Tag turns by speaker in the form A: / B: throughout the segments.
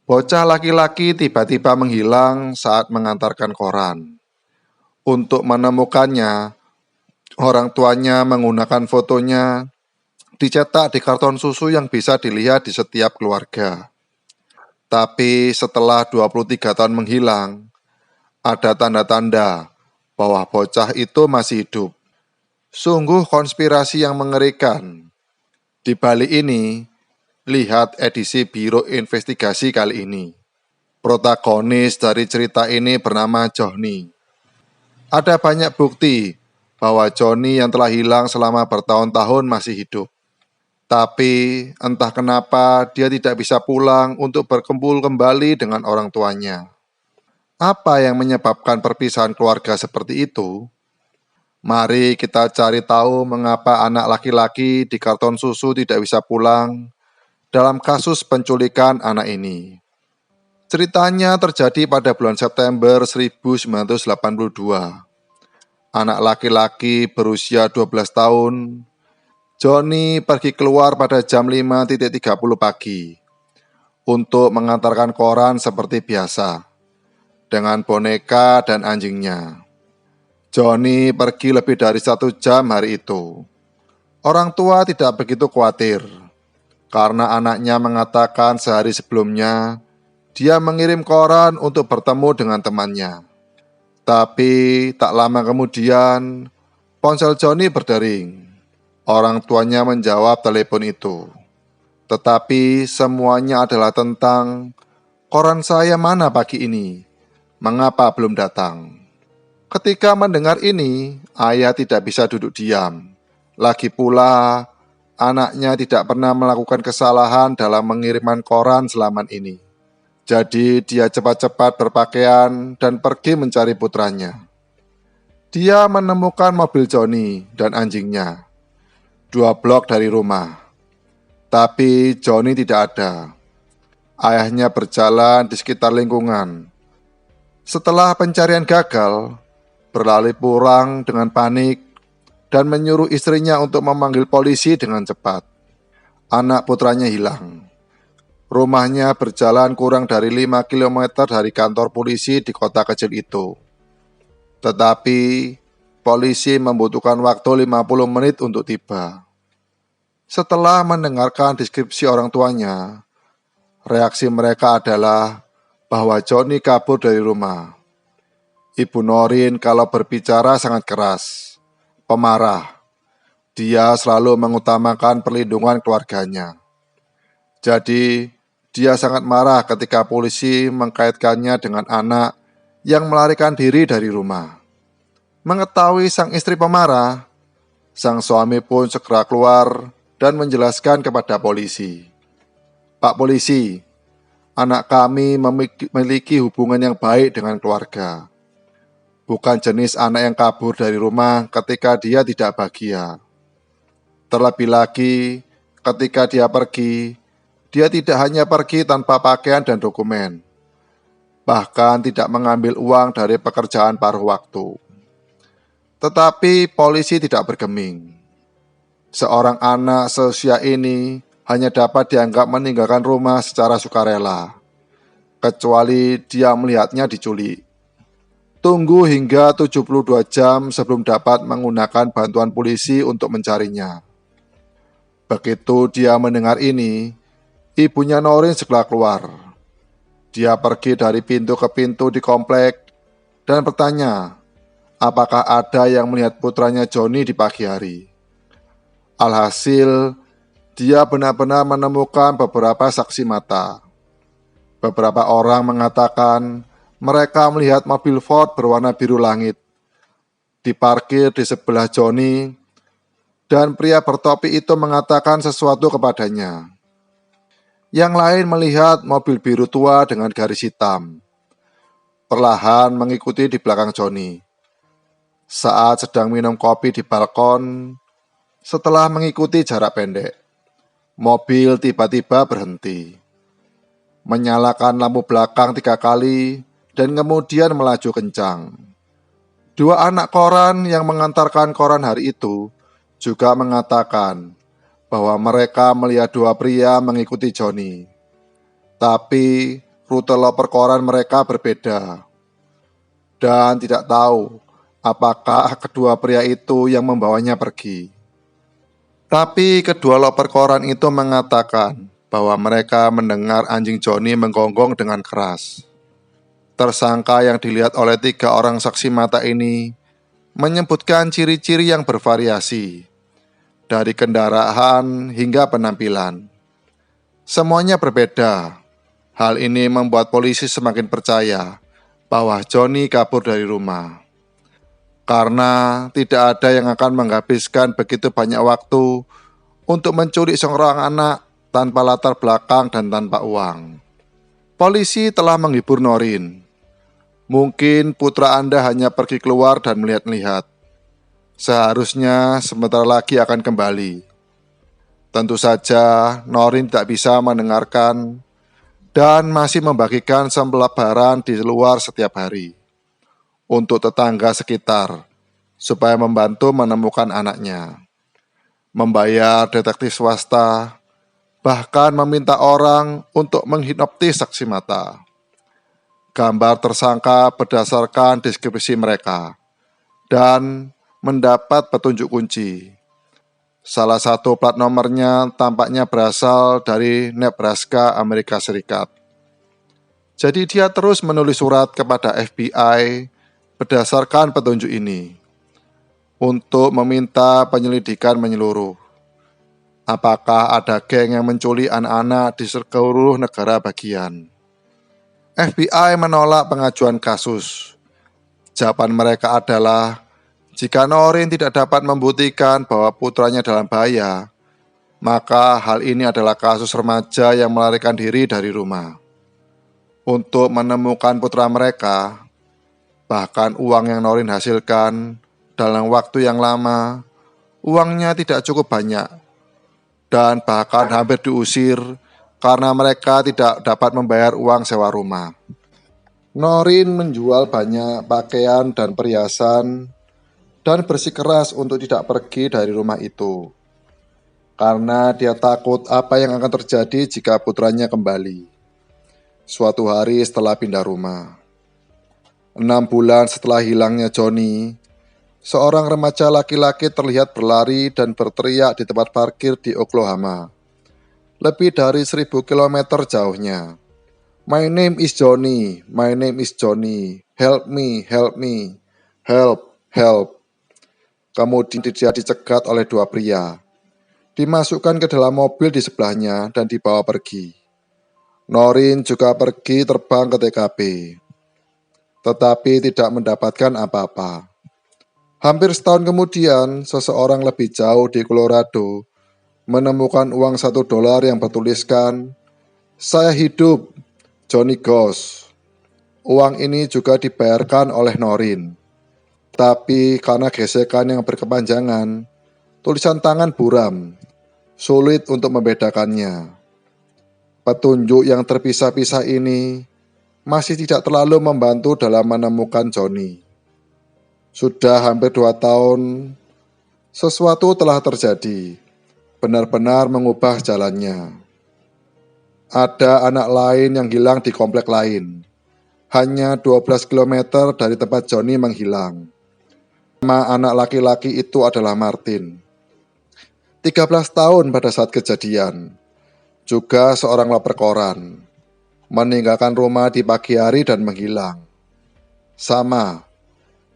A: Bocah laki-laki tiba-tiba menghilang saat mengantarkan koran. Untuk menemukannya, orang tuanya menggunakan fotonya dicetak di karton susu yang bisa dilihat di setiap keluarga. Tapi setelah 23 tahun menghilang, ada tanda-tanda bahwa bocah itu masih hidup. Sungguh konspirasi yang mengerikan. Di balik ini, lihat edisi Biro Investigasi kali ini. Protagonis dari cerita ini bernama Johnny. Ada banyak bukti bahwa Johnny yang telah hilang selama bertahun-tahun masih hidup. Tapi entah kenapa dia tidak bisa pulang untuk berkumpul kembali dengan orang tuanya. Apa yang menyebabkan perpisahan keluarga seperti itu? Mari kita cari tahu mengapa anak laki-laki di karton susu tidak bisa pulang dalam kasus penculikan anak ini. Ceritanya terjadi pada bulan September 1982. Anak laki-laki berusia 12 tahun, Johnny pergi keluar pada jam 5.30 pagi untuk mengantarkan koran seperti biasa dengan boneka dan anjingnya. Johnny pergi lebih dari 1 jam hari itu. Orang tua tidak begitu khawatir karena anaknya mengatakan sehari sebelumnya dia mengirim koran untuk bertemu dengan temannya. Tapi tak lama kemudian ponsel Johnny berdering. Orang tuanya menjawab telepon itu. Tetapi semuanya adalah tentang koran saya mana pagi ini? Mengapa belum datang? Ketika mendengar ini, ayah tidak bisa duduk diam. Lagi pula, anaknya tidak pernah melakukan kesalahan dalam mengirimkan koran selama ini. Jadi dia cepat-cepat berpakaian dan pergi mencari putranya. Dia menemukan mobil Johnny dan anjingnya 2 blok dari rumah. Tapi Johnny tidak ada. Ayahnya berjalan di sekitar lingkungan. Setelah pencarian gagal, berlari pulang dengan panik dan menyuruh istrinya untuk memanggil polisi dengan cepat. Anak putranya hilang. Rumahnya berjalan kurang dari 5 km dari kantor polisi di kota kecil itu. Tetapi polisi membutuhkan waktu 50 menit untuk tiba. Setelah mendengarkan deskripsi orang tuanya, reaksi mereka adalah bahwa Johnny kabur dari rumah. Ibu Norin kalau berbicara sangat keras, pemarah. Dia selalu mengutamakan perlindungan keluarganya. Jadi, dia sangat marah ketika polisi mengkaitkannya dengan anak yang melarikan diri dari rumah. Mengetahui sang istri pemarah, sang suami pun segera keluar dan menjelaskan kepada polisi. Pak polisi, anak kami memiliki hubungan yang baik dengan keluarga. Bukan jenis anak yang kabur dari rumah ketika dia tidak bahagia. Terlebih lagi, ketika dia pergi, dia tidak hanya pergi tanpa pakaian dan dokumen, bahkan tidak mengambil uang dari pekerjaan paruh waktu. Tetapi polisi tidak bergeming. Seorang anak seusia ini hanya dapat dianggap meninggalkan rumah secara sukarela, kecuali dia melihatnya diculik. Tunggu hingga 72 jam sebelum dapat menggunakan bantuan polisi untuk mencarinya. Begitu dia mendengar ini, ibunya Norin segera keluar. Dia pergi dari pintu ke pintu di komplek dan bertanya, apakah ada yang melihat putranya Johnny di pagi hari. Alhasil, dia benar-benar menemukan beberapa saksi mata. Beberapa orang mengatakan mereka melihat mobil Ford berwarna biru langit diparkir di sebelah Johnny, dan pria bertopi itu mengatakan sesuatu kepadanya. Yang lain melihat mobil biru tua dengan garis hitam, perlahan mengikuti di belakang Johnny. Saat sedang minum kopi di balkon, setelah mengikuti jarak pendek, mobil tiba-tiba berhenti, menyalakan lampu belakang 3 kali, dan kemudian melaju kencang. 2 anak koran yang mengantarkan koran hari itu juga mengatakan bahwa mereka melihat 2 pria mengikuti Johnny. Tapi rute loper koran mereka berbeda dan tidak tahu apakah kedua pria itu yang membawanya pergi. Tapi kedua loper koran itu mengatakan bahwa mereka mendengar anjing Johnny menggonggong dengan keras. Tersangka yang dilihat oleh 3 orang saksi mata ini menyebutkan ciri-ciri yang bervariasi, dari kendaraan hingga penampilan. Semuanya berbeda. Hal ini membuat polisi semakin percaya bahwa Johnny kabur dari rumah. Karena tidak ada yang akan menghabiskan begitu banyak waktu untuk menculik seorang anak tanpa latar belakang dan tanpa uang. Polisi telah menghibur Norin. Mungkin putra Anda hanya pergi keluar dan melihat-lihat. Seharusnya sebentar lagi akan kembali. Tentu saja Norin tidak bisa mendengarkan dan masih membagikan sembelabaran di luar setiap hari untuk tetangga sekitar supaya membantu menemukan anaknya, membayar detektif swasta, bahkan meminta orang untuk menghipnotis saksi mata. Gambar tersangka berdasarkan deskripsi mereka dan mendapat petunjuk kunci. Salah satu plat nomornya tampaknya berasal dari Nebraska, Amerika Serikat. Jadi dia terus menulis surat kepada FBI berdasarkan petunjuk ini untuk meminta penyelidikan menyeluruh. Apakah ada geng yang menculik anak-anak di seluruh negara bagian? FBI menolak pengajuan kasus. Jawaban mereka adalah, jika Norin tidak dapat membuktikan bahwa putranya dalam bahaya, maka hal ini adalah kasus remaja yang melarikan diri dari rumah. Untuk menemukan putra mereka, bahkan uang yang Norin hasilkan dalam waktu yang lama, uangnya tidak cukup banyak dan bahkan hampir diusir karena mereka tidak dapat membayar uang sewa rumah. Norin menjual banyak pakaian dan perhiasan dan bersikeras untuk tidak pergi dari rumah itu karena dia takut apa yang akan terjadi jika putranya kembali. Suatu hari setelah pindah rumah, 6 bulan setelah hilangnya Johnny, seorang remaja laki-laki terlihat berlari dan berteriak di tempat parkir di Oklahoma, lebih dari 1.000 kilometer jauhnya. My name is Johnny, my name is Johnny, help me, help me, help, help. Kemudian dia dicegat oleh 2 pria, dimasukkan ke dalam mobil di sebelahnya dan dibawa pergi. Norin juga pergi terbang ke TKP, tetapi tidak mendapatkan apa-apa. Hampir setahun kemudian, seseorang lebih jauh di Colorado menemukan uang $1 yang bertuliskan, "Saya hidup, Johnny Ghost." Uang ini juga dibayarkan oleh Norin. Tapi karena gesekan yang berkepanjangan, tulisan tangan buram, sulit untuk membedakannya. Petunjuk yang terpisah-pisah ini masih tidak terlalu membantu dalam menemukan Johnny. Sudah hampir 2 tahun, sesuatu telah terjadi, benar-benar mengubah jalannya. Ada anak lain yang hilang di komplek lain, hanya 12 km dari tempat Johnny menghilang. Nama anak laki-laki itu adalah Martin, 13 tahun pada saat kejadian, juga seorang loper koran, meninggalkan rumah di pagi hari dan menghilang. Sama,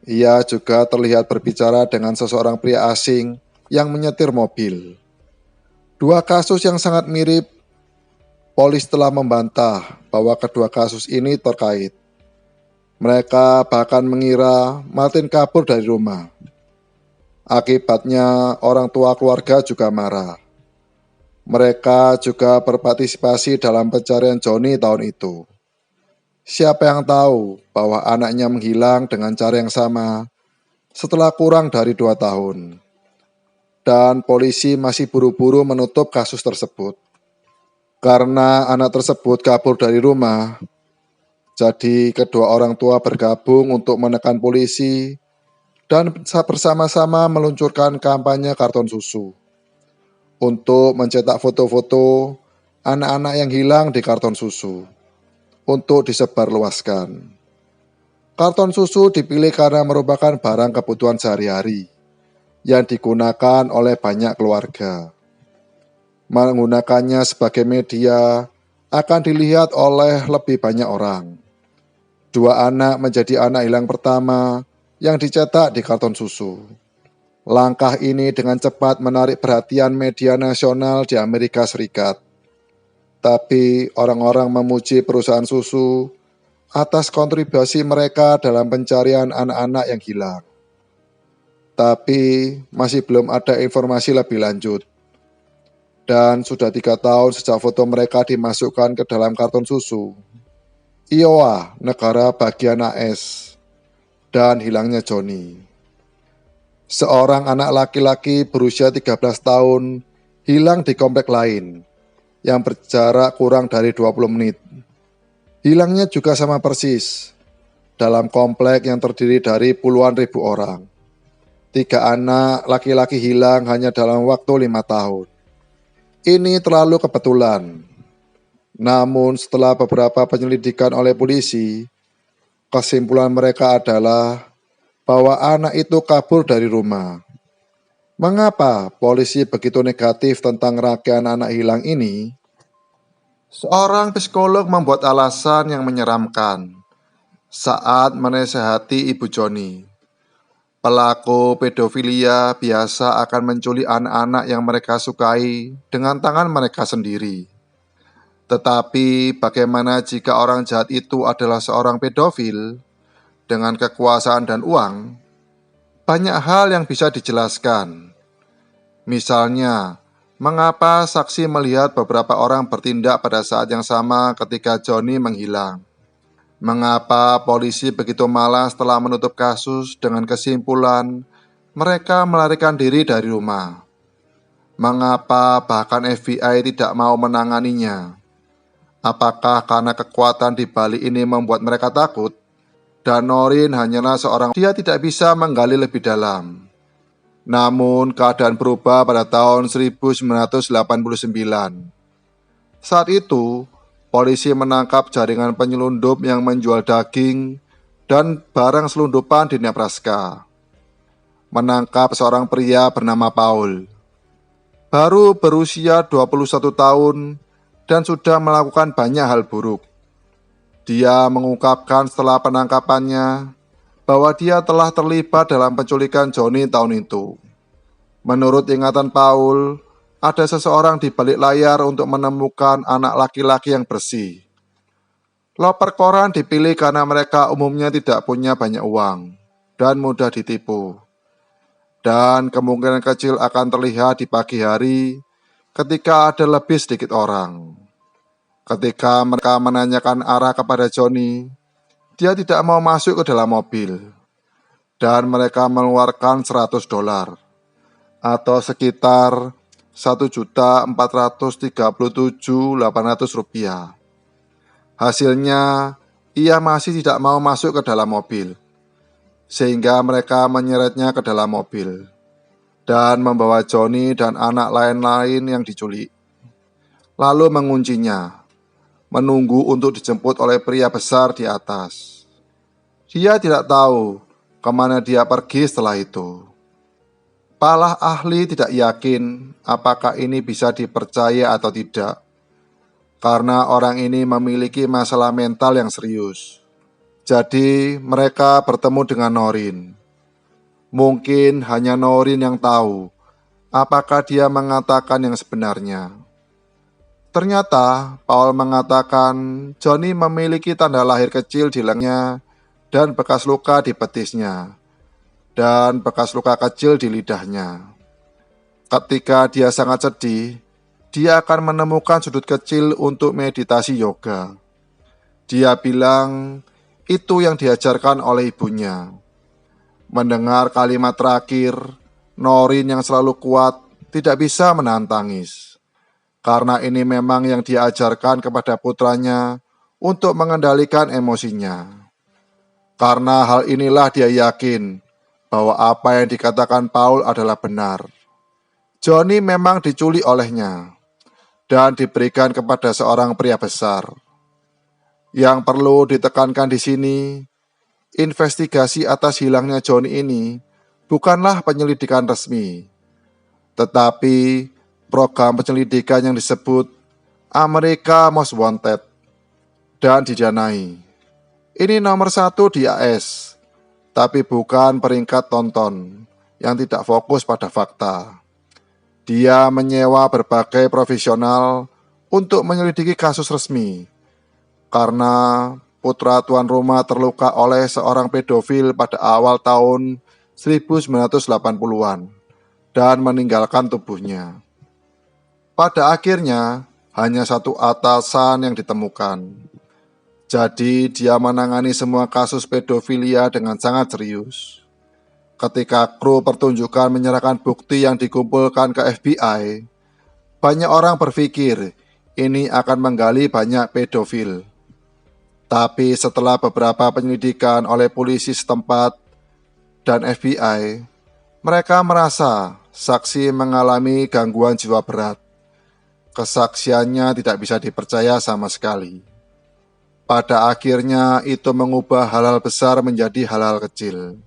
A: ia juga terlihat berbicara dengan seseorang pria asing yang menyetir mobil. 2 kasus yang sangat mirip. Polisi telah membantah bahwa kedua kasus ini terkait. Mereka bahkan mengira Martin kabur dari rumah. Akibatnya orang tua keluarga juga marah. Mereka juga berpartisipasi dalam pencarian Johnny tahun itu. Siapa yang tahu bahwa anaknya menghilang dengan cara yang sama setelah kurang dari 2 tahun. Dan polisi masih buru-buru menutup kasus tersebut. Karena anak tersebut kabur dari rumah, jadi kedua orang tua bergabung untuk menekan polisi dan bersama-sama meluncurkan kampanye karton susu untuk mencetak foto-foto anak-anak yang hilang di karton susu. untuk disebarluaskan. Karton susu dipilih karena merupakan barang kebutuhan sehari-hari yang digunakan oleh banyak keluarga. Menggunakannya sebagai media akan dilihat oleh lebih banyak orang. 2 anak menjadi anak hilang pertama yang dicetak di karton susu. Langkah ini dengan cepat menarik perhatian media nasional di Amerika Serikat. Tapi orang-orang memuji perusahaan susu atas kontribusi mereka dalam pencarian anak-anak yang hilang. Tapi masih belum ada informasi lebih lanjut. Dan sudah 3 tahun sejak foto mereka dimasukkan ke dalam karton susu. Iowa, negara bagian AS, dan hilangnya Johnny. Seorang anak laki-laki berusia 13 tahun hilang di komplek lain yang berjarak kurang dari 20 menit. Hilangnya juga sama persis dalam komplek yang terdiri dari puluhan ribu orang. 3 anak laki-laki hilang hanya dalam waktu 5 tahun. Ini terlalu kebetulan. Namun setelah beberapa penyelidikan oleh polisi, kesimpulan mereka adalah bahwa anak itu kabur dari rumah. Mengapa polisi begitu negatif tentang rangkaian anak hilang ini? Seorang psikolog membuat alasan yang menyeramkan saat menasehati Ibu Johnny. Pelaku pedofilia biasa akan menculik anak-anak yang mereka sukai dengan tangan mereka sendiri. Tetapi bagaimana jika orang jahat itu adalah seorang pedofil dengan kekuasaan dan uang? Banyak hal yang bisa dijelaskan. Misalnya, mengapa saksi melihat beberapa orang bertindak pada saat yang sama ketika Johnny menghilang? Mengapa polisi begitu malas setelah menutup kasus dengan kesimpulan mereka melarikan diri dari rumah? Mengapa bahkan FBI tidak mau menanganinya? Apakah karena kekuatan di balik ini membuat mereka takut? Dan Noreen hanyalah seorang dia tidak bisa menggali lebih dalam. Namun keadaan berubah pada tahun 1989. Saat itu, polisi menangkap jaringan penyelundup yang menjual daging dan barang selundupan di Nebraska. Menangkap seorang pria bernama Paul. Baru berusia 21 tahun dan sudah melakukan banyak hal buruk. Dia mengungkapkan setelah penangkapannya bahwa dia telah terlibat dalam penculikan Johnny tahun itu. Menurut ingatan Paul, ada seseorang di balik layar untuk menemukan anak laki-laki yang bersih. Loper koran dipilih karena mereka umumnya tidak punya banyak uang dan mudah ditipu. Dan kemungkinan kecil akan terlihat di pagi hari ketika ada lebih sedikit orang. Ketika mereka menanyakan arah kepada Johnny, dia tidak mau masuk ke dalam mobil. Dan mereka mengeluarkan $100 atau sekitar Rp1.437.800. Hasilnya, ia masih tidak mau masuk ke dalam mobil, sehingga mereka menyeretnya ke dalam mobil dan membawa Johnny dan anak lain-lain yang diculik, lalu menguncinya, menunggu untuk dijemput oleh pria besar di atas. Dia tidak tahu kemana dia pergi setelah itu. Para ahli tidak yakin apakah ini bisa dipercaya atau tidak, karena orang ini memiliki masalah mental yang serius. Jadi mereka bertemu dengan Noreen. Mungkin hanya Noreen yang tahu apakah dia mengatakan yang sebenarnya. Ternyata Paul mengatakan Johnny memiliki tanda lahir kecil di lengannya dan bekas luka di betisnya, dan bekas luka kecil di lidahnya. Ketika dia sangat sedih, dia akan menemukan sudut kecil untuk meditasi yoga. Dia bilang itu yang diajarkan oleh ibunya. Mendengar kalimat terakhir, Noreen yang selalu kuat tidak bisa menahan tangis. Karena ini memang yang dia ajarkan kepada putranya untuk mengendalikan emosinya. Karena hal inilah dia yakin bahwa apa yang dikatakan Paul adalah benar. Johnny memang diculik olehnya dan diberikan kepada seorang pria besar. Yang perlu ditekankan di sini, investigasi atas hilangnya Johnny ini bukanlah penyelidikan resmi, tetapi program penyelidikan yang disebut America Most Wanted dan didanai. Ini nomor 1 di AS, tapi bukan peringkat tonton yang tidak fokus pada fakta. Dia menyewa berbagai profesional untuk menyelidiki kasus resmi, karena putra tuan rumah terluka oleh seorang pedofil pada awal tahun 1980-an dan meninggalkan tubuhnya. Pada akhirnya, hanya satu atasan yang ditemukan. Jadi, dia menangani semua kasus pedofilia dengan sangat serius. Ketika kru pertunjukan menyerahkan bukti yang dikumpulkan ke FBI, banyak orang berpikir ini akan menggali banyak pedofil. Tapi setelah beberapa penyelidikan oleh polisi setempat dan FBI, mereka merasa saksi mengalami gangguan jiwa berat. Kesaksiannya tidak bisa dipercaya sama sekali. Pada akhirnya itu mengubah hal-hal besar menjadi hal-hal kecil.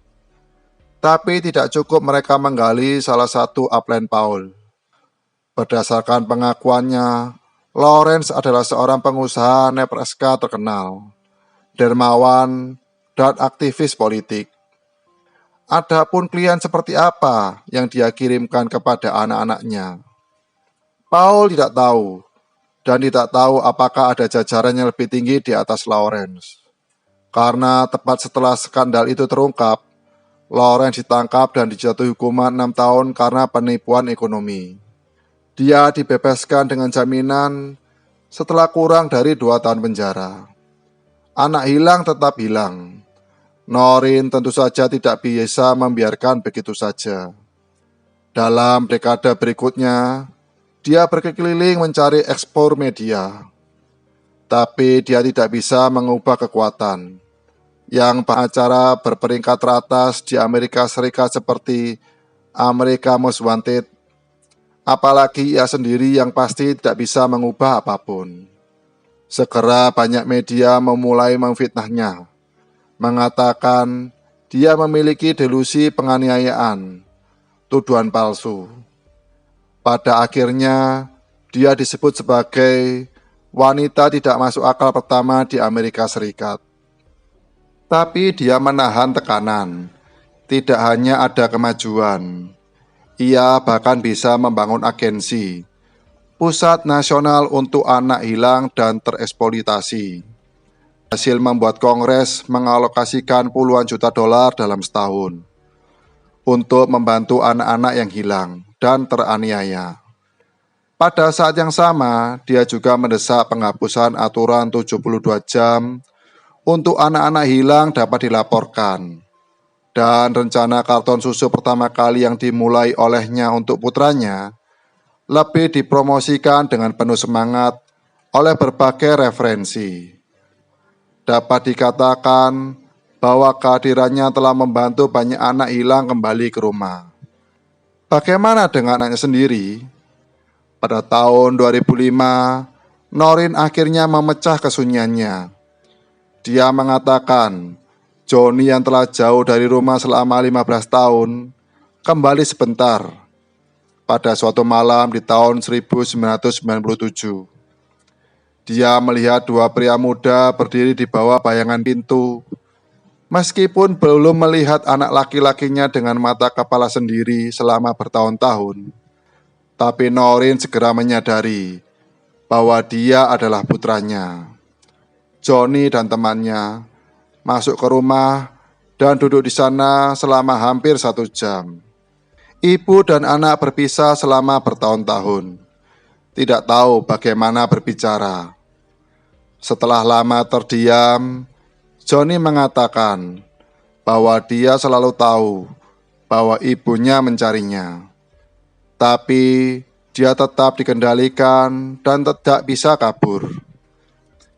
A: Tapi tidak cukup mereka menggali salah satu upline Paul. Berdasarkan pengakuannya, Lawrence adalah seorang pengusaha Nebraska terkenal, dermawan, dan aktivis politik. Adapun klien seperti apa yang dia kirimkan kepada anak-anaknya, Paul tidak tahu, dan tidak tahu apakah ada jajaran yang lebih tinggi di atas Lawrence. Karena tepat setelah skandal itu terungkap, Lawrence ditangkap dan dijatuhi hukuman 6 tahun karena penipuan ekonomi. Dia dibebaskan dengan jaminan setelah kurang dari 2 tahun penjara. Anak hilang tetap hilang. Noreen tentu saja tidak bisa membiarkan begitu saja. Dalam dekade berikutnya, dia berkeliling mencari ekspor media. Tapi dia tidak bisa mengubah kekuatan yang pengacara berperingkat teratas di Amerika Serikat seperti America Most Wanted, apalagi ia sendiri yang pasti tidak bisa mengubah apapun. Segera banyak media memulai memfitnahnya, mengatakan dia memiliki delusi penganiayaan, tuduhan palsu. Pada akhirnya, dia disebut sebagai wanita tidak masuk akal pertama di Amerika Serikat. Tapi dia menahan tekanan. Tidak hanya ada kemajuan, ia bahkan bisa membangun agensi, Pusat Nasional untuk Anak Hilang dan Tereksploitasi. Hasil membuat Kongres mengalokasikan puluhan juta dolar dalam setahun untuk membantu anak-anak yang hilang dan teraniaya. Pada saat yang sama, dia juga mendesak penghapusan aturan 72 jam untuk anak-anak hilang dapat dilaporkan. Dan rencana karton susu pertama kali yang dimulai olehnya untuk putranya lebih dipromosikan dengan penuh semangat oleh berbagai referensi. Dapat dikatakan bahwa kehadirannya telah membantu banyak anak hilang kembali ke rumah. Bagaimana dengan anaknya sendiri? Pada tahun 2005, Noreen akhirnya memecah kesunyiannya. Dia mengatakan, Johnny yang telah jauh dari rumah selama 15 tahun, kembali sebentar pada suatu malam di tahun 1997. Dia melihat 2 pria muda berdiri di bawah bayangan pintu. Meskipun belum melihat anak laki-lakinya dengan mata kepala sendiri selama bertahun-tahun, tapi Noreen segera menyadari bahwa dia adalah putranya. Johnny dan temannya masuk ke rumah dan duduk di sana selama hampir 1 jam. Ibu dan anak berpisah selama bertahun-tahun, tidak tahu bagaimana berbicara. Setelah lama terdiam, Johnny mengatakan bahwa dia selalu tahu bahwa ibunya mencarinya. Tapi dia tetap dikendalikan dan tidak bisa kabur.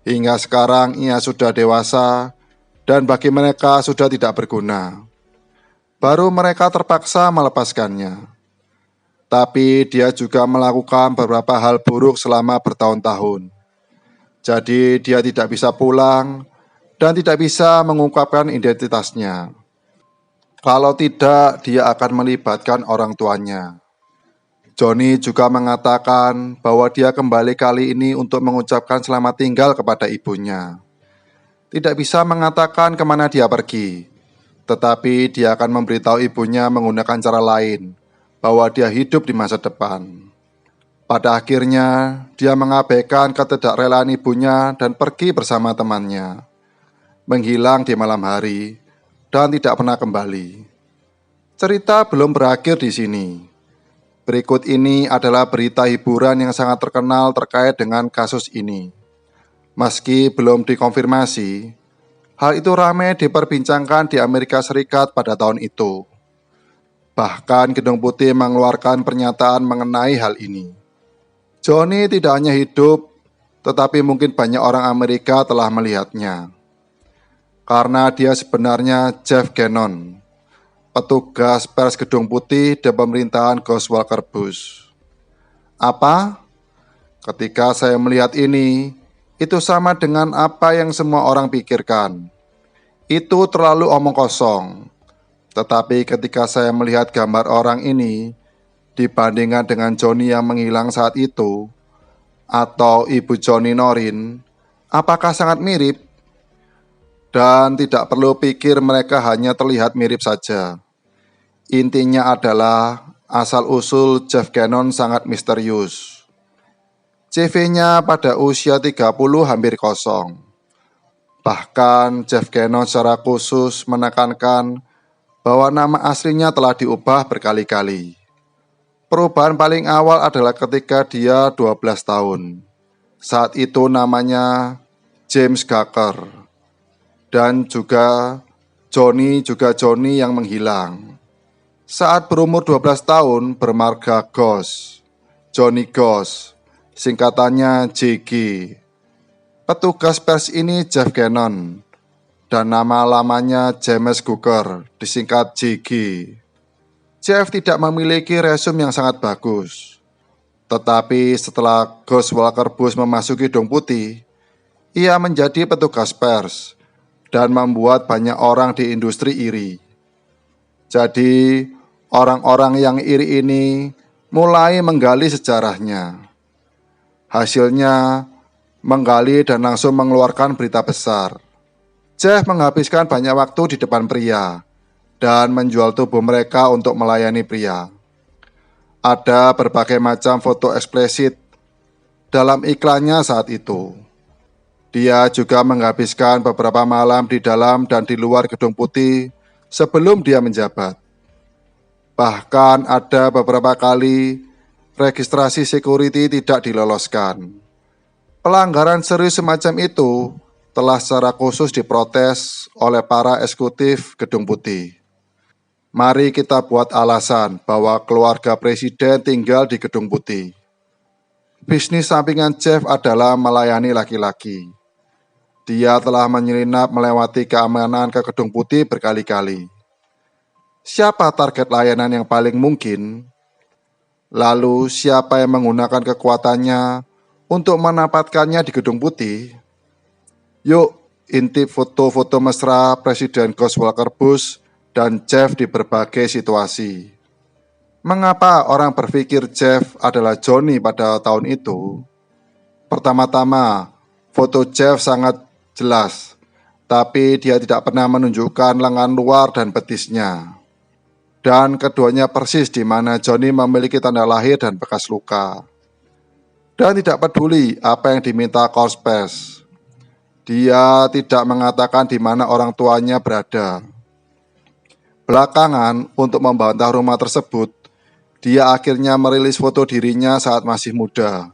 A: Hingga sekarang ia sudah dewasa dan bagi mereka sudah tidak berguna. Baru mereka terpaksa melepaskannya. Tapi dia juga melakukan beberapa hal buruk selama bertahun-tahun. Jadi dia tidak bisa pulang dan tidak bisa mengungkapkan identitasnya. Kalau tidak, dia akan melibatkan orang tuanya. Johnny juga mengatakan bahwa dia kembali kali ini untuk mengucapkan selamat tinggal kepada ibunya. Tidak bisa mengatakan kemana dia pergi, tetapi dia akan memberitahu ibunya menggunakan cara lain, bahwa dia hidup di masa depan. Pada akhirnya, dia mengabaikan ketidakrelaan ibunya dan pergi bersama temannya, menghilang di malam hari, dan tidak pernah kembali. Cerita belum berakhir di sini. Berikut ini adalah berita hiburan yang sangat terkenal terkait dengan kasus ini. Meski belum dikonfirmasi, hal itu ramai diperbincangkan di Amerika Serikat pada tahun itu. Bahkan Gedung Putih mengeluarkan pernyataan mengenai hal ini. Johnny tidak hanya hidup, tetapi mungkin banyak orang Amerika telah melihatnya. Karena dia sebenarnya Jeff Gannon, petugas pers Gedung Putih dan pemerintahan George Walker Bush. Apa? Ketika saya melihat ini, itu sama dengan apa yang semua orang pikirkan. Itu terlalu omong kosong. Tetapi ketika saya melihat gambar orang ini, dibandingkan dengan Johnny yang menghilang saat itu, atau ibu Johnny Noreen, apakah sangat mirip? Dan tidak perlu pikir mereka hanya terlihat mirip saja. Intinya adalah asal-usul Jeff Gannon sangat misterius. CV-nya pada usia 30 hampir kosong. Bahkan Jeff Gannon secara khusus menekankan bahwa nama aslinya telah diubah berkali-kali. Perubahan paling awal adalah ketika dia 12 tahun. Saat itu namanya James Gacker. Dan juga Johnny yang menghilang. Saat berumur 12 tahun bermarga Goss, Johnny Goss, singkatannya JG. Petugas pers ini Jeff Gannon, dan nama lamanya James Gucker, disingkat JG. Jeff tidak memiliki resume yang sangat bagus. Tetapi setelah George Walker Bush memasuki Gedung Putih, ia menjadi petugas pers dan membuat banyak orang di industri iri. Jadi, orang-orang yang iri ini mulai menggali sejarahnya. Hasilnya, menggali dan langsung mengeluarkan berita besar. Jeff menghabiskan banyak waktu di depan pria dan menjual tubuh mereka untuk melayani pria. Ada berbagai macam foto eksplisit dalam iklannya saat itu. Dia juga menghabiskan beberapa malam di dalam dan di luar Gedung Putih sebelum dia menjabat. Bahkan ada beberapa kali registrasi security tidak diloloskan. Pelanggaran serius semacam itu telah secara khusus diprotes oleh para eksekutif Gedung Putih. Mari kita buat alasan bahwa keluarga presiden tinggal di Gedung Putih. Bisnis sampingan Jeff adalah melayani laki-laki. Dia telah menyelinap melewati keamanan ke Gedung Putih berkali-kali. Siapa target layanan yang paling mungkin? Lalu siapa yang menggunakan kekuatannya untuk menempatkannya di Gedung Putih? Yuk, intip foto-foto mesra Presiden George Walker Bush dan Jeff di berbagai situasi. Mengapa orang berpikir Jeff adalah Johnny pada tahun itu? Pertama-tama, foto Jeff sangat jelas, tapi dia tidak pernah menunjukkan lengan luar dan betisnya. Dan keduanya persis di mana Johnny memiliki tanda lahir dan bekas luka. Dan tidak peduli apa yang diminta Korspes. Dia tidak mengatakan di mana orang tuanya berada. Belakangan, untuk membantah rumah tersebut, dia akhirnya merilis foto dirinya saat masih muda.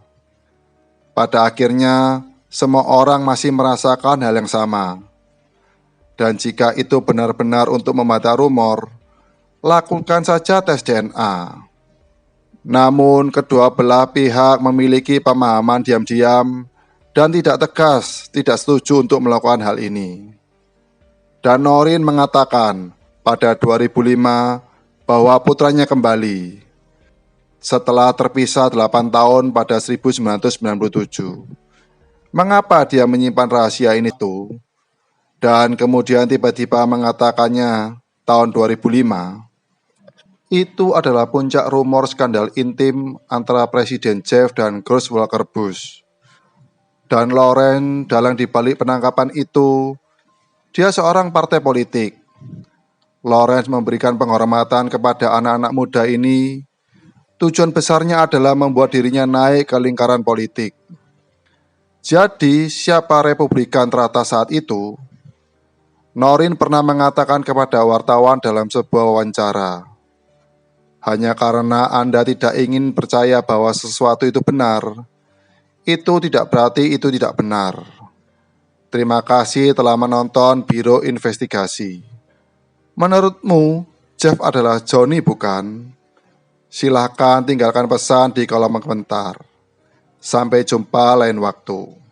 A: Pada akhirnya, semua orang masih merasakan hal yang sama. Dan jika itu benar-benar untuk membantah rumor, lakukan saja tes DNA. Namun kedua belah pihak memiliki pemahaman diam-diam dan tidak tegas, tidak setuju untuk melakukan hal ini. Dan Noreen mengatakan pada 2005 bahwa putranya kembali setelah terpisah 8 tahun pada 1997. Mengapa dia menyimpan rahasia ini tuh? Dan kemudian tiba-tiba mengatakannya tahun 2005, itu adalah puncak rumor skandal intim antara Presiden Jeff dan George Walker Bush. Dan Lauren dalang dibalik penangkapan itu, dia seorang partai politik. Lawrence memberikan penghormatan kepada anak-anak muda ini. Tujuan besarnya adalah membuat dirinya naik ke lingkaran politik. Jadi, siapa Republikan teratas saat itu? Noreen pernah mengatakan kepada wartawan dalam sebuah wawancara, hanya karena Anda tidak ingin percaya bahwa sesuatu itu benar, itu tidak berarti itu tidak benar. Terima kasih telah menonton Biro Investigasi. Menurutmu, Jeff adalah Johnny bukan? Silahkan tinggalkan pesan di kolom komentar. Sampai jumpa lain waktu.